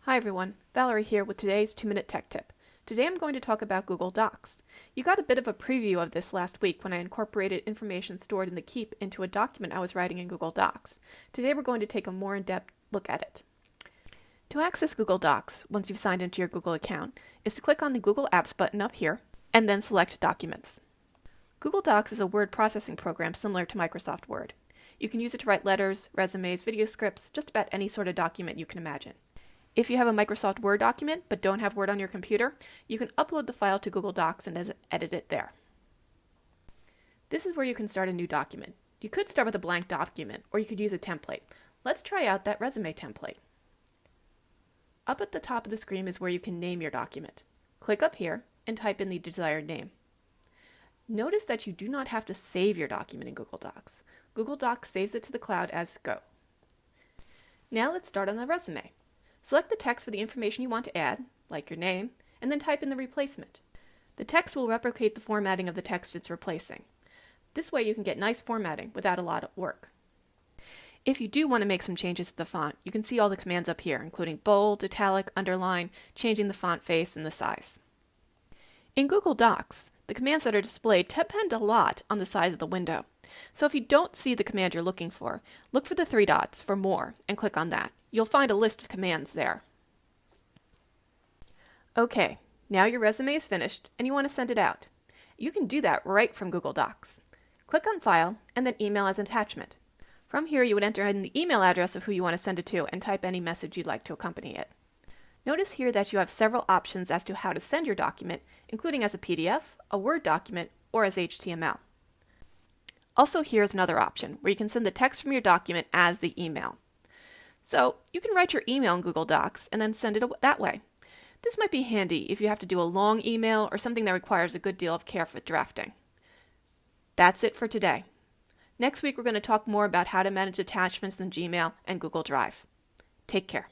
Hi everyone, Valerie here with today's 2-Minute Tech Tip. Today I'm going to talk about Google Docs. You got a bit of a preview of this last week when I incorporated information stored in the Keep into a document I was writing in Google Docs. Today we're going to take a more in-depth look at it. To access Google Docs, once you've signed into your Google account, is to click on the Google Apps button up here, and then select Documents. Google Docs is a word processing program similar to Microsoft Word. You can use it to write letters, resumes, video scripts, just about any sort of document you can imagine. If you have a Microsoft Word document but don't have Word on your computer, you can upload the file to Google Docs and edit it there. This is where you can start a new document. You could start with a blank document, or you could use a template. Let's try out that resume template. Up at the top of the screen is where you can name your document. Click up here and type in the desired name. Notice that you do not have to save your document in Google Docs. Google Docs saves it to the cloud as go. Now let's start on the resume. Select the text for the information you want to add, like your name, and then type in the replacement. The text will replicate the formatting of the text it's replacing. This way you can get nice formatting without a lot of work. If you do want to make some changes to the font, you can see all the commands up here, including bold, italic, underline, changing the font face and the size. In Google Docs, the commands that are displayed depend a lot on the size of the window. So if you don't see the command you're looking for, look for the 3 dots for More and click on that. You'll find a list of commands there. Okay, now your resume is finished and you want to send it out. You can do that right from Google Docs. Click on File and then Email as an attachment. From here you would enter in the email address of who you want to send it to and type any message you'd like to accompany it. Notice here that you have several options as to how to send your document, including as a PDF, a Word document, or as HTML. Also, here's another option where you can send the text from your document as the email. So you can write your email in Google Docs and then send it that way. This might be handy if you have to do a long email or something that requires a good deal of care for drafting. That's it for today. Next week we're going to talk more about how to manage attachments in Gmail and Google Drive. Take care.